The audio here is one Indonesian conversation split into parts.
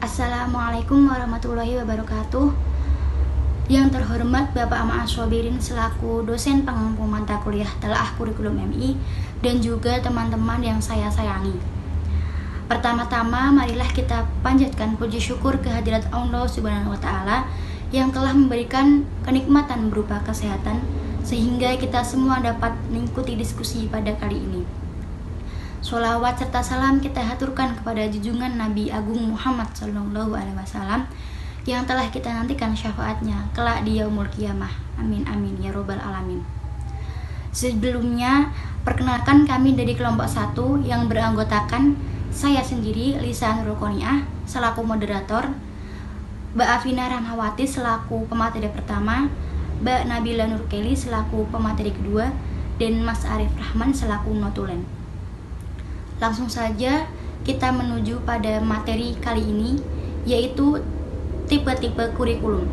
Assalamualaikum warahmatullahi wabarakatuh. Yang terhormat Bapak Ahmad Aswabirin selaku dosen pengampu mata kuliah Telaah Kurikulum MI dan juga teman-teman yang saya sayangi. Pertama-tama marilah kita panjatkan puji syukur kehadirat Allah Subhanahu wa taala yang telah memberikan kenikmatan berupa kesehatan sehingga kita semua dapat mengikuti diskusi pada kali ini. Sholawat serta salam kita haturkan kepada junjungan Nabi Agung Muhammad Sallallahu Alaihi Wasallam yang telah kita nantikan syafaatnya kelak di yaumul qiyamah. Amin amin ya robbal alamin. Sebelumnya, perkenalkan kami dari kelompok 1 yang beranggotakan saya sendiri Lisa Nurul Qoniah selaku moderator, Mbak Afina Ramhawati selaku pemateri pertama, Mbak Nabila Nurkeli selaku pemateri kedua, dan Mas Arif Rahman selaku notulen. Langsung saja kita menuju pada materi kali ini, yaitu tipe-tipe kurikulum.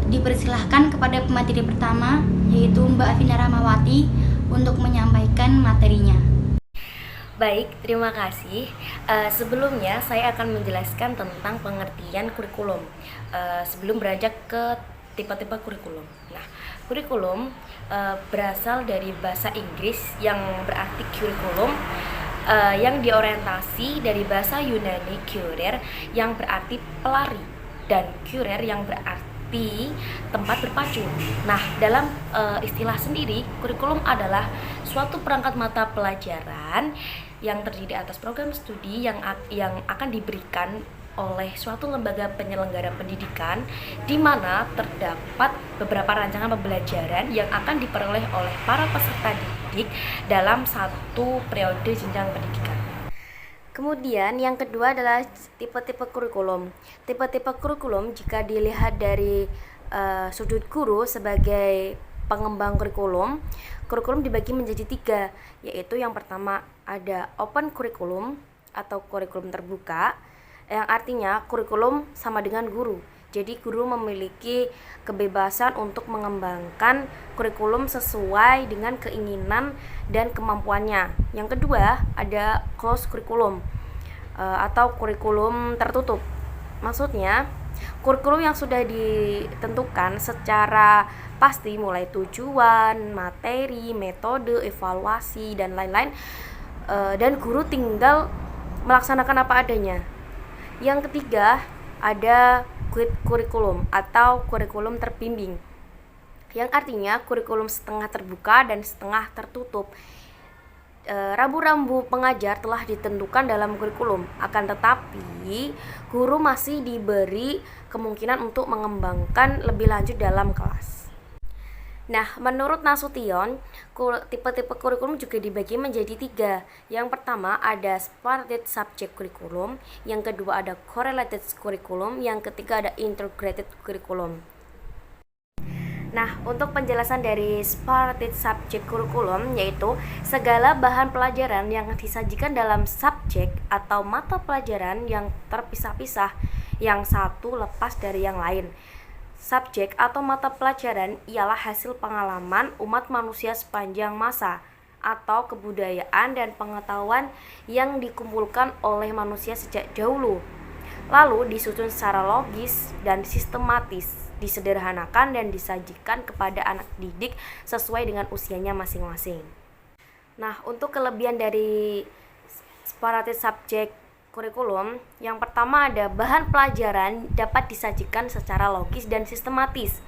Dipersilahkan kepada pemateri pertama, yaitu Mbak Afina Ramawati, untuk menyampaikan materinya. Baik, terima kasih. Sebelumnya saya akan menjelaskan tentang pengertian kurikulum sebelum beranjak ke tipe-tipe kurikulum. Nah, kurikulum berasal dari bahasa Inggris yang berarti curriculum, yang diorientasi dari bahasa Yunani curer yang berarti pelari dan curer yang berarti tempat berpacu. Nah, dalam istilah sendiri, kurikulum adalah suatu perangkat mata pelajaran yang terdiri atas program studi yang akan diberikan oleh suatu lembaga penyelenggara pendidikan di mana terdapat beberapa rancangan pembelajaran yang akan diperoleh oleh para peserta didik dalam satu periode jenjang pendidikan. Kemudian yang kedua adalah tipe-tipe kurikulum. Tipe-tipe kurikulum jika dilihat dari sudut guru sebagai pengembang kurikulum dibagi menjadi 3, yaitu yang pertama ada open kurikulum atau kurikulum terbuka, yang artinya kurikulum sama dengan guru. Jadi guru memiliki kebebasan untuk mengembangkan kurikulum sesuai dengan keinginan dan kemampuannya. Yang kedua ada closed kurikulum atau kurikulum tertutup. Maksudnya kurikulum yang sudah ditentukan secara pasti mulai tujuan, materi, metode, evaluasi dan lain-lain, dan guru tinggal melaksanakan apa adanya. Yang ketiga ada quid kurikulum atau kurikulum terbimbing, yang artinya kurikulum setengah terbuka dan setengah tertutup. Rambu-rambu pengajar telah ditentukan dalam kurikulum, akan tetapi guru masih diberi kemungkinan untuk mengembangkan lebih lanjut dalam kelas. Nah, menurut Nasution, tipe-tipe kurikulum juga dibagi menjadi 3. Yang pertama ada separated subject curriculum, yang kedua ada correlated curriculum, yang ketiga ada integrated curriculum. Nah, untuk penjelasan dari separated subject curriculum, yaitu segala bahan pelajaran yang disajikan dalam subjek atau mata pelajaran yang terpisah-pisah, yang satu lepas dari yang lain. Subjek atau mata pelajaran ialah hasil pengalaman umat manusia sepanjang masa atau kebudayaan dan pengetahuan yang dikumpulkan oleh manusia sejak dahulu, lalu disusun secara logis dan sistematis, disederhanakan dan disajikan kepada anak didik sesuai dengan usianya masing-masing. Nah, untuk kelebihan dari separated subject kurikulum, yang pertama ada bahan pelajaran dapat disajikan secara logis dan sistematis.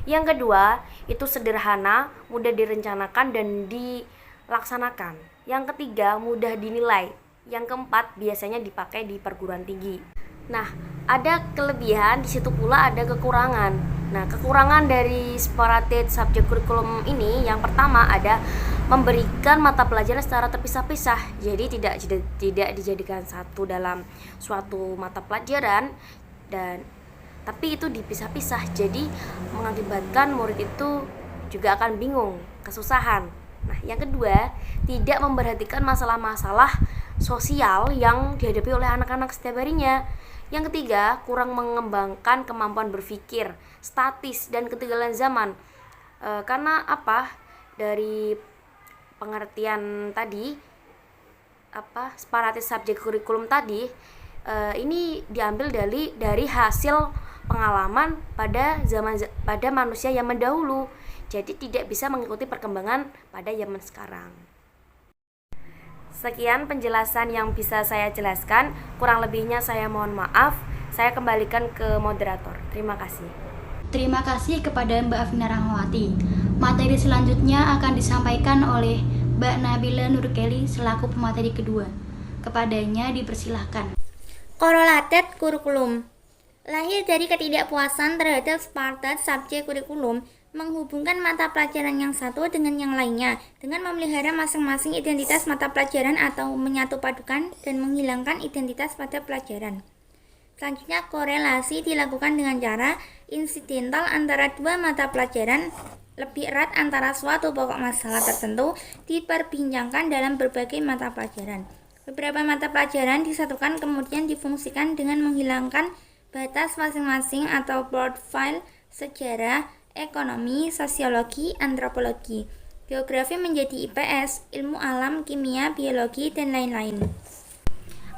Yang kedua, itu sederhana, mudah direncanakan dan dilaksanakan. Yang ketiga, mudah dinilai. Yang keempat, biasanya dipakai di perguruan tinggi. Nah, ada kelebihan, di situ pula ada kekurangan. Nah, kekurangan dari separated subject curriculum ini yang pertama ada memberikan mata pelajaran secara terpisah-pisah. Jadi tidak dijadikan satu dalam suatu mata pelajaran, dan tapi itu dipisah-pisah. Jadi mengakibatkan murid itu juga akan bingung, kesusahan. Nah, yang kedua, tidak memperhatikan masalah-masalah sosial yang dihadapi oleh anak-anak setiap harinya. Yang ketiga, kurang mengembangkan kemampuan berpikir, statis, dan ketinggalan zaman. Karena apa? Dari pengertian tadi, separated subject kurikulum tadi, ini diambil dari hasil pengalaman pada manusia yang mendahulu. Jadi tidak bisa mengikuti perkembangan pada zaman sekarang. Sekian penjelasan yang bisa saya jelaskan. Kurang lebihnya saya mohon maaf. Saya kembalikan ke moderator. Terima kasih. Terima kasih kepada Mbak Afina Rahmawati. Materi selanjutnya akan disampaikan oleh Mbak Nabila Nurkeli selaku pemateri kedua. Kepadanya dipersilahkan. Korelated kurikulum. Lahir dari ketidakpuasan terhadap Spartan subjek kurikulum, menghubungkan mata pelajaran yang satu dengan yang lainnya dengan memelihara masing-masing identitas mata pelajaran atau menyatupadukan dan menghilangkan identitas pada pelajaran. Selanjutnya, korelasi dilakukan dengan cara insidental antara dua mata pelajaran. Lebih erat antara suatu pokok masalah tertentu diperbincangkan dalam berbagai mata pelajaran. Beberapa mata pelajaran disatukan kemudian difungsikan dengan menghilangkan batas masing-masing atau profil sejarah, ekonomi, sosiologi, antropologi, geografi menjadi IPS, ilmu alam, kimia, biologi, dan lain-lain.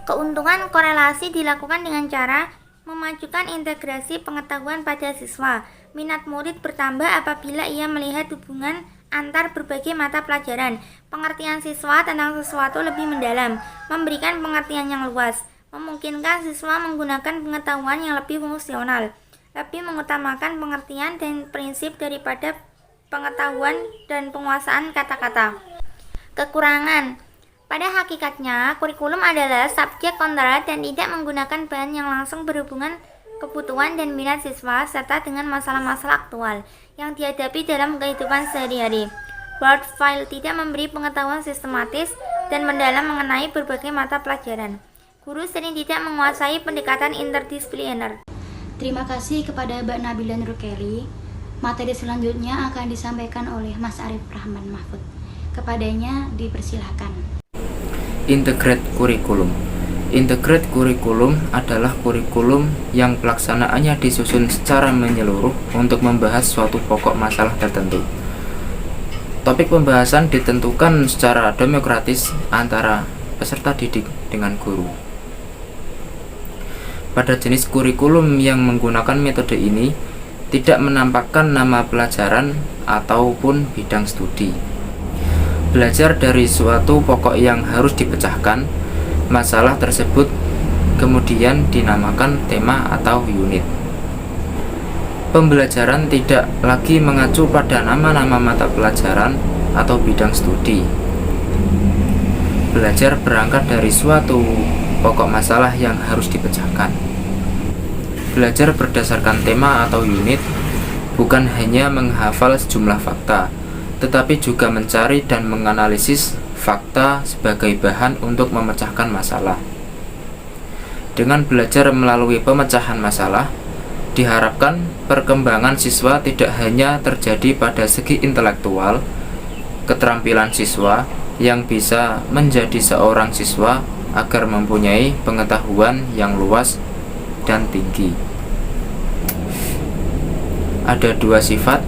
Keuntungan korelasi dilakukan dengan cara memajukan integrasi pengetahuan pada siswa. Minat murid bertambah apabila ia melihat hubungan antar berbagai mata pelajaran. Pengertian siswa tentang sesuatu lebih mendalam, memberikan pengertian yang luas, memungkinkan siswa menggunakan pengetahuan yang lebih fungsional, lebih mengutamakan pengertian dan prinsip daripada pengetahuan dan penguasaan kata-kata. Kekurangan. Pada hakikatnya, kurikulum adalah subjek kontrol dan tidak menggunakan bahan yang langsung berhubungan kebutuhan dan minat siswa serta dengan masalah-masalah aktual yang dihadapi dalam kehidupan sehari-hari. Word file tidak memberi pengetahuan sistematis dan mendalam mengenai berbagai mata pelajaran. Guru sering tidak menguasai pendekatan interdisipliner. Terima kasih kepada Mbak Nabila Nurkeli. Materi selanjutnya akan disampaikan oleh Mas Arif Rahman Mahfud. Kepadanya dipersilahkan. Integrate kurikulum. Integrate kurikulum adalah kurikulum yang pelaksanaannya disusun secara menyeluruh untuk membahas suatu pokok masalah tertentu. Topik pembahasan ditentukan secara demokratis antara peserta didik dengan guru. Pada jenis kurikulum yang menggunakan metode ini, tidak menampakkan nama pelajaran ataupun bidang studi. Belajar dari suatu pokok yang harus dipecahkan, masalah tersebut kemudian dinamakan tema atau unit. Pembelajaran tidak lagi mengacu pada nama-nama mata pelajaran atau bidang studi. Belajar berangkat dari suatu pokok masalah yang harus dipecahkan. Belajar berdasarkan tema atau unit bukan hanya menghafal sejumlah fakta, tetapi juga mencari dan menganalisis fakta sebagai bahan untuk memecahkan masalah. Dengan belajar melalui pemecahan masalah, diharapkan perkembangan siswa tidak hanya terjadi pada segi intelektual, keterampilan siswa yang bisa menjadi seorang siswa agar mempunyai pengetahuan yang luas dan tinggi. Ada dua sifat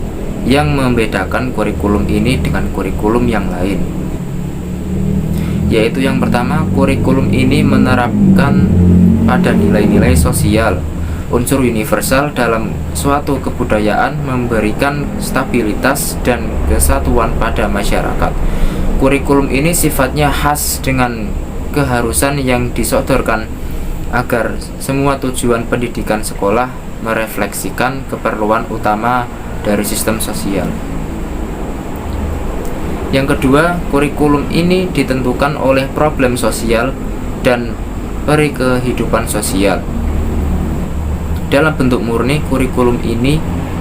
yang membedakan kurikulum ini dengan kurikulum yang lain, yaitu yang pertama, kurikulum ini menerapkan pada nilai-nilai sosial, unsur universal dalam suatu kebudayaan, memberikan stabilitas dan kesatuan pada masyarakat. Kurikulum ini sifatnya khas dengan keharusan yang disodorkan agar semua tujuan pendidikan sekolah merefleksikan keperluan utama dari sistem sosial. Yang kedua, kurikulum ini ditentukan oleh problem sosial dan peri kehidupan sosial. Dalam bentuk murni, kurikulum ini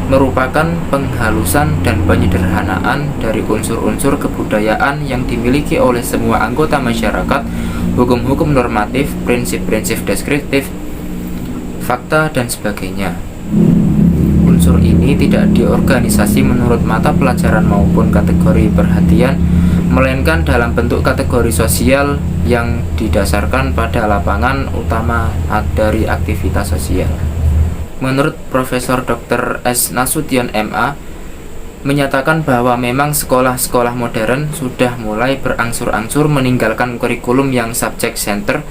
merupakan penghalusan dan penyederhanaan dari unsur-unsur kebudayaan yang dimiliki oleh semua anggota masyarakat, hukum-hukum normatif, prinsip-prinsip deskriptif, fakta, dan sebagainya. Unsur ini tidak diorganisasi menurut mata pelajaran maupun kategori perhatian, melainkan dalam bentuk kategori sosial yang didasarkan pada lapangan utama dari aktivitas sosial. Menurut Profesor Dr. S. Nasution MA, menyatakan bahwa memang sekolah-sekolah modern sudah mulai berangsur-angsur meninggalkan kurikulum yang subject center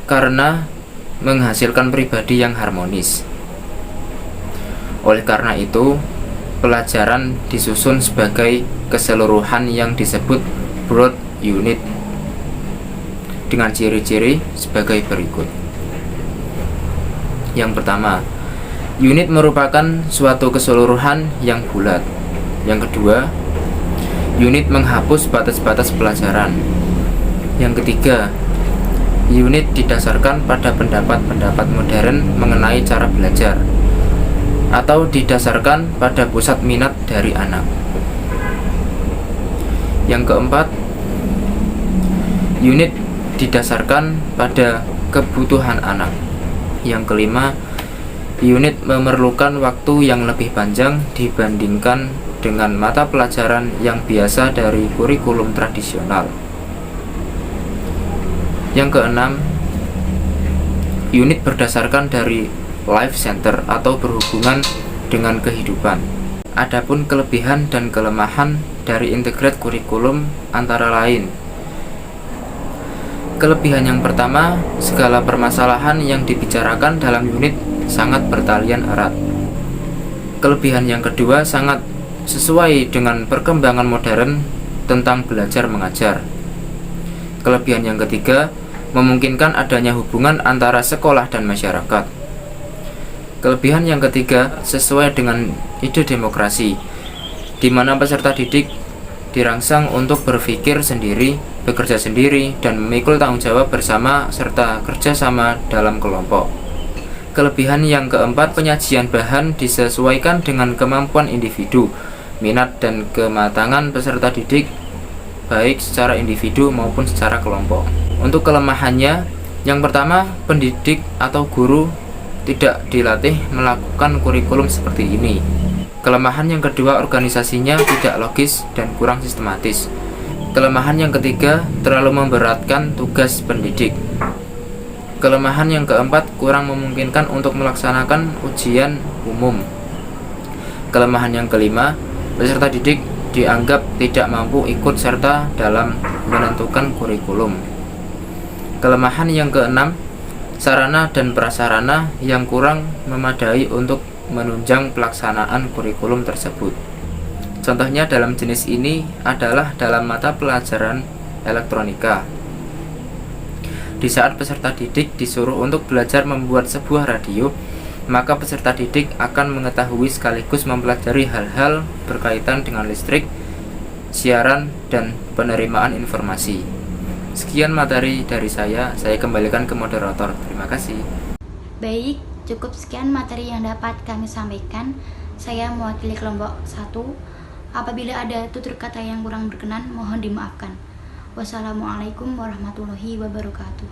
karena menghasilkan pribadi yang harmonis. Oleh karena itu, pelajaran disusun sebagai keseluruhan yang disebut broad unit dengan ciri-ciri sebagai berikut. Yang pertama, unit merupakan suatu keseluruhan yang bulat. Yang kedua, unit menghapus batas-batas pelajaran. Yang ketiga, unit didasarkan pada pendapat-pendapat modern mengenai cara belajar atau didasarkan pada pusat minat dari anak. Yang keempat, unit didasarkan pada kebutuhan anak. Yang kelima, unit memerlukan waktu yang lebih panjang dibandingkan dengan mata pelajaran yang biasa dari kurikulum tradisional. Yang keenam, unit berdasarkan dari life center atau berhubungan dengan kehidupan. Adapun kelebihan dan kelemahan dari integrate kurikulum antara lain. Kelebihan yang pertama, segala permasalahan yang dibicarakan dalam unit sangat bertalian erat. Kelebihan yang kedua, sangat sesuai dengan perkembangan modern tentang belajar mengajar. Kelebihan yang ketiga, memungkinkan adanya hubungan antara sekolah dan masyarakat. Kelebihan yang ketiga, sesuai dengan ide demokrasi, di mana peserta didik dirangsang untuk berpikir sendiri, bekerja sendiri, dan memikul tanggung jawab bersama serta kerjasama dalam kelompok. Kelebihan yang keempat, penyajian bahan disesuaikan dengan kemampuan individu, minat dan kematangan peserta didik, baik secara individu maupun secara kelompok. Untuk kelemahannya, yang pertama, pendidik atau guru tidak dilatih melakukan kurikulum seperti ini. Kelemahan yang kedua, organisasinya tidak logis dan kurang sistematis. Kelemahan yang ketiga, terlalu memberatkan tugas pendidik. Kelemahan yang keempat, kurang memungkinkan untuk melaksanakan ujian umum. Kelemahan yang kelima, peserta didik dianggap tidak mampu ikut serta dalam menentukan kurikulum. Kelemahan yang keenam, sarana dan prasarana yang kurang memadai untuk menunjang pelaksanaan kurikulum tersebut. Contohnya dalam jenis ini adalah dalam mata pelajaran elektronika. Di saat peserta didik disuruh untuk belajar membuat sebuah radio, maka peserta didik akan mengetahui sekaligus mempelajari hal-hal berkaitan dengan listrik, siaran, dan penerimaan informasi. Sekian materi dari saya kembalikan ke moderator. Terima kasih. Baik, cukup sekian materi yang dapat kami sampaikan. Saya mewakili kelompok 1. Apabila ada tutur kata yang kurang berkenan, mohon dimaafkan. Wassalamualaikum warahmatullahi wabarakatuh.